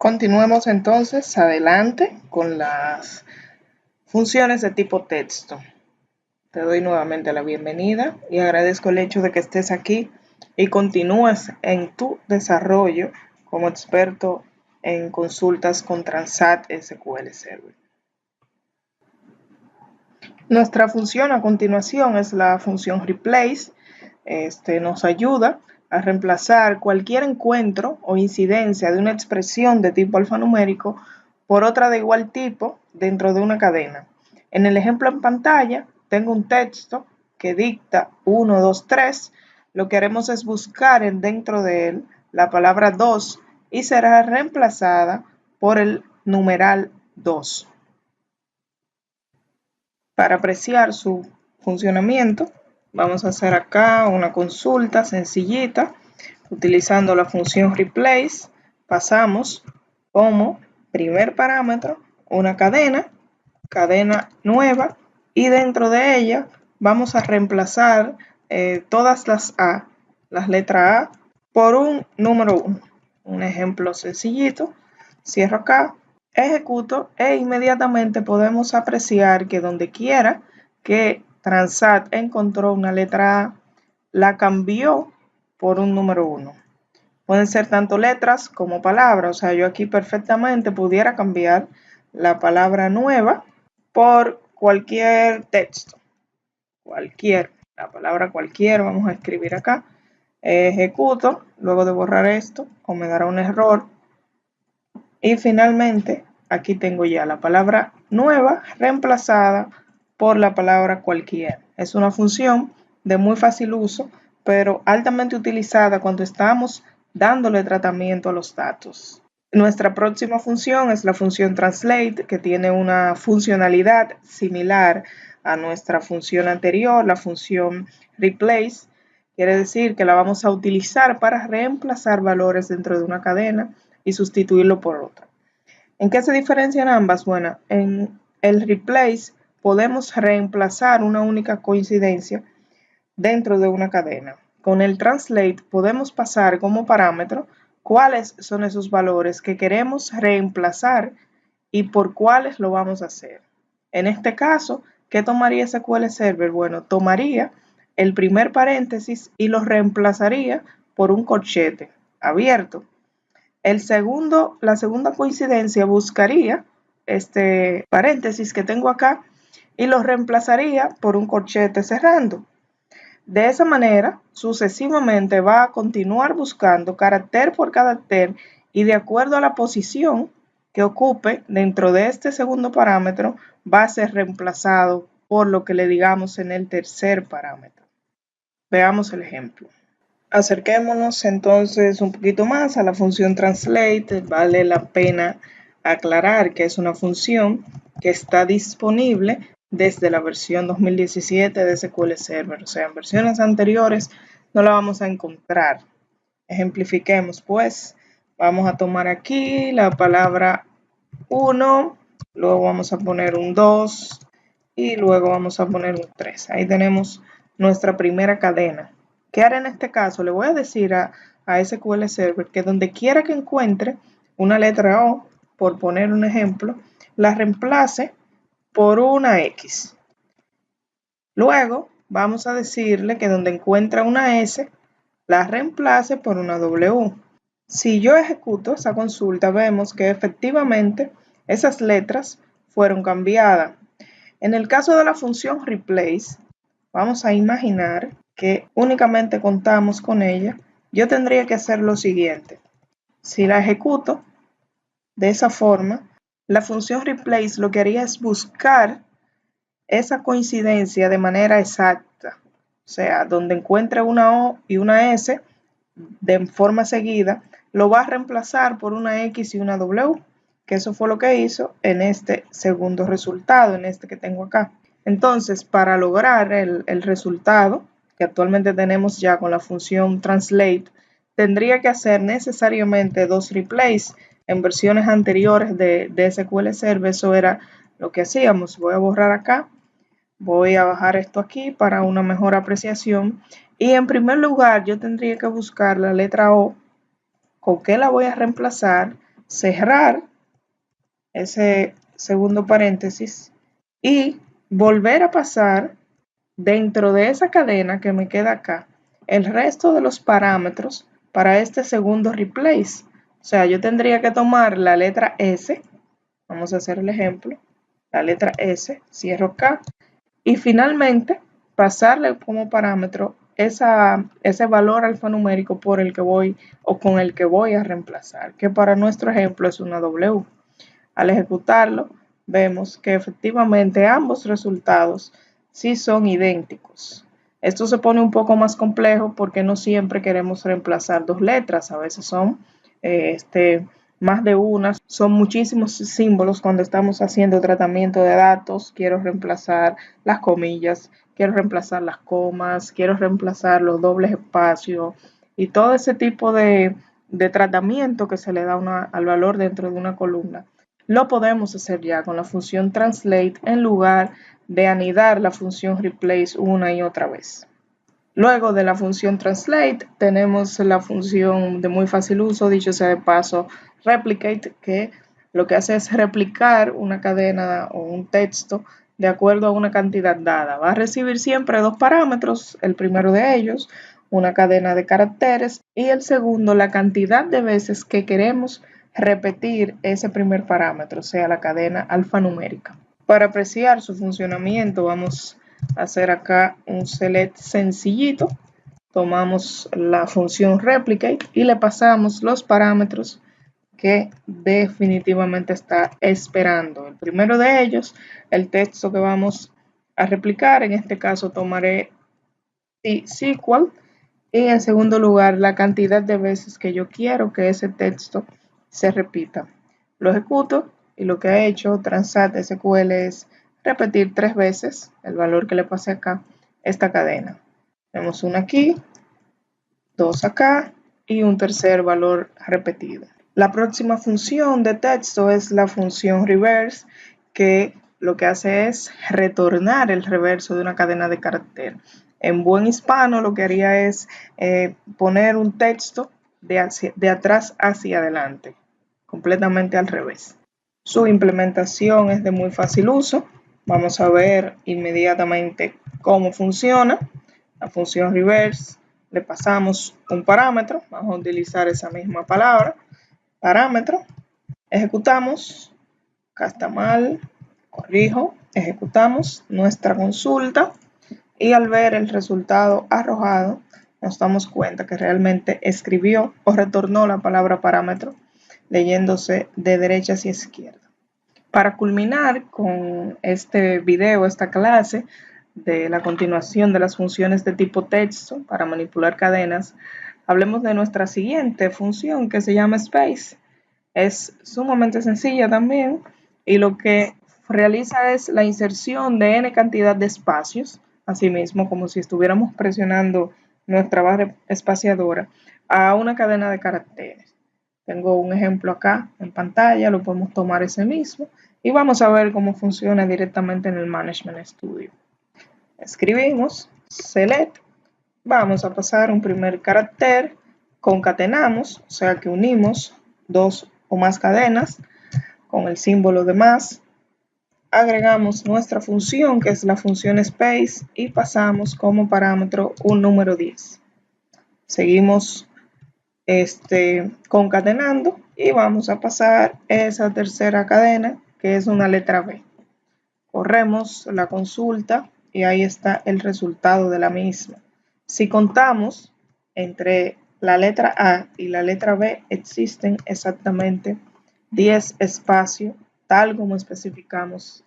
Continuemos entonces adelante con las funciones de tipo texto. Te doy nuevamente la bienvenida y agradezco el hecho de que estés aquí y continúes en tu desarrollo como experto en consultas con Transat SQL Server. Nuestra función a continuación es la función replace. Nos ayuda a reemplazar cualquier encuentro o incidencia de una expresión de tipo alfanumérico por otra de igual tipo dentro de una cadena. En el ejemplo en pantalla tengo un texto que dicta 1, 2, 3. Lo que haremos es buscar dentro de él la palabra 2 y será reemplazada por el numeral 2. Para apreciar su funcionamiento, vamos a hacer acá una consulta sencillita. Utilizando la función replace, pasamos como primer parámetro una cadena nueva, y dentro de ella vamos a reemplazar todas las letras A, por un número 1. Un ejemplo sencillito. Cierro acá, ejecuto e inmediatamente podemos apreciar que donde quiera que Transat encontró una letra A, la cambió por un número 1. Pueden ser tanto letras como palabras. O sea, yo aquí perfectamente pudiera cambiar la palabra nueva por cualquier texto. La palabra cualquier, vamos a escribir acá. Ejecuto, luego de borrar esto, o me dará un error. Y finalmente, aquí tengo ya la palabra nueva reemplazada por la palabra cualquier. Es una función de muy fácil uso, pero altamente utilizada cuando estamos dándole tratamiento a los datos. Nuestra próxima función es la función translate, que tiene una funcionalidad similar a nuestra función anterior, la función replace. Quiere decir que la vamos a utilizar para reemplazar valores dentro de una cadena y sustituirlo por otra. ¿En qué se diferencian ambas? Bueno, en el replace podemos reemplazar una única coincidencia dentro de una cadena. Con el translate podemos pasar como parámetro cuáles son esos valores que queremos reemplazar y por cuáles lo vamos a hacer. En este caso, ¿qué tomaría SQL Server? Bueno, tomaría el primer paréntesis y lo reemplazaría por un corchete abierto. La segunda coincidencia buscaría este paréntesis que tengo acá y lo reemplazaría por un corchete cerrando. De esa manera, sucesivamente va a continuar buscando carácter por carácter y de acuerdo a la posición que ocupe dentro de este segundo parámetro, va a ser reemplazado por lo que le digamos en el tercer parámetro. Veamos el ejemplo. Acerquémonos entonces un poquito más a la función translate. Vale la pena aclarar que es una función que está disponible desde la versión 2017 de SQL Server. O sea, en versiones anteriores no la vamos a encontrar. Ejemplifiquemos pues. Vamos a tomar aquí la palabra 1, luego vamos a poner un 2 y luego vamos a poner un 3. Ahí tenemos nuestra primera cadena. ¿Qué haré en este caso? Le voy a decir a SQL Server que donde quiera que encuentre una letra O, por poner un ejemplo, la reemplace por una X. Luego vamos a decirle que donde encuentra una S, la reemplace por una W. Si yo ejecuto esa consulta, vemos que efectivamente esas letras fueron cambiadas. En el caso de la función replace, vamos a imaginar que únicamente contamos con ella. Yo tendría que hacer lo siguiente. Si la ejecuto de esa forma, la función replace lo que haría es buscar esa coincidencia de manera exacta. O sea, donde encuentre una O y una S de forma seguida, lo va a reemplazar por una X y una W, que eso fue lo que hizo en este segundo resultado, en este que tengo acá. Entonces, para lograr el resultado que actualmente tenemos ya con la función translate, tendría que hacer necesariamente dos replace. En versiones anteriores de SQL Server eso era lo que hacíamos. Voy a borrar acá, voy a bajar esto aquí para una mejor apreciación. Y en primer lugar yo tendría que buscar la letra O. ¿Con qué la voy a reemplazar? cerrar ese segundo paréntesis y volver a pasar dentro de esa cadena que me queda acá el resto de los parámetros para este segundo replace. O sea, yo tendría que tomar la letra S, vamos a hacer el ejemplo, la letra S, cierro acá, y finalmente pasarle como parámetro ese valor alfanumérico por el que voy o con el que voy a reemplazar, que para nuestro ejemplo es una W. Al ejecutarlo, vemos que efectivamente ambos resultados sí son idénticos. Esto se pone un poco más complejo porque no siempre queremos reemplazar dos letras, a veces son más de una, son muchísimos símbolos cuando estamos haciendo tratamiento de datos. Quiero reemplazar las comillas, quiero reemplazar las comas, quiero reemplazar los dobles espacios y todo ese tipo de tratamiento que se le da al valor dentro de una columna. Lo podemos hacer ya con la función translate en lugar de anidar la función replace una y otra vez. Luego de la función translate tenemos la función de muy fácil uso, dicho sea de paso, replicate, que lo que hace es replicar una cadena o un texto de acuerdo a una cantidad dada. Va a recibir siempre dos parámetros, el primero de ellos, una cadena de caracteres, y el segundo, la cantidad de veces que queremos repetir ese primer parámetro, o sea, la cadena alfanumérica. Para apreciar su funcionamiento vamos a hacer acá un select sencillito. Tomamos la función replicate y le pasamos los parámetros que definitivamente está esperando. El primero de ellos, el texto que vamos a replicar, en este caso tomaré SQL, y en segundo lugar la cantidad de veces que yo quiero que ese texto se repita. Lo ejecuto y lo que ha hecho Transat SQL es repetir 3 veces el valor que le pasé acá, esta cadena. Tenemos una aquí, 2 acá y un tercer valor repetido. La próxima función de texto es la función reverse, que lo que hace es retornar el reverso de una cadena de carácter. En buen hispano lo que haría es poner un texto de atrás hacia adelante, completamente al revés. Su implementación es de muy fácil uso. Vamos a ver inmediatamente cómo funciona. La función reverse, le pasamos un parámetro, vamos a utilizar esa misma palabra, parámetro, ejecutamos, acá está mal, corrijo, ejecutamos nuestra consulta y al ver el resultado arrojado nos damos cuenta que realmente escribió o retornó la palabra parámetro leyéndose de derecha hacia izquierda. Para culminar con este video, esta clase de la continuación de las funciones de tipo texto para manipular cadenas, hablemos de nuestra siguiente función que se llama space. Es sumamente sencilla también y lo que realiza es la inserción de n cantidad de espacios, asimismo como si estuviéramos presionando nuestra barra espaciadora a una cadena de caracteres. Tengo un ejemplo acá en pantalla, lo podemos tomar ese mismo y vamos a ver cómo funciona directamente en el Management Studio. Escribimos select, vamos a pasar un primer carácter, concatenamos, o sea que unimos dos o más cadenas con el símbolo de más, agregamos nuestra función que es la función space y pasamos como parámetro un número 10. Seguimos concatenando y vamos a pasar esa tercera cadena que es una letra B. Corremos la consulta y ahí está el resultado de la misma. Si contamos entre la letra A y la letra B existen exactamente 10 espacios tal como especificamos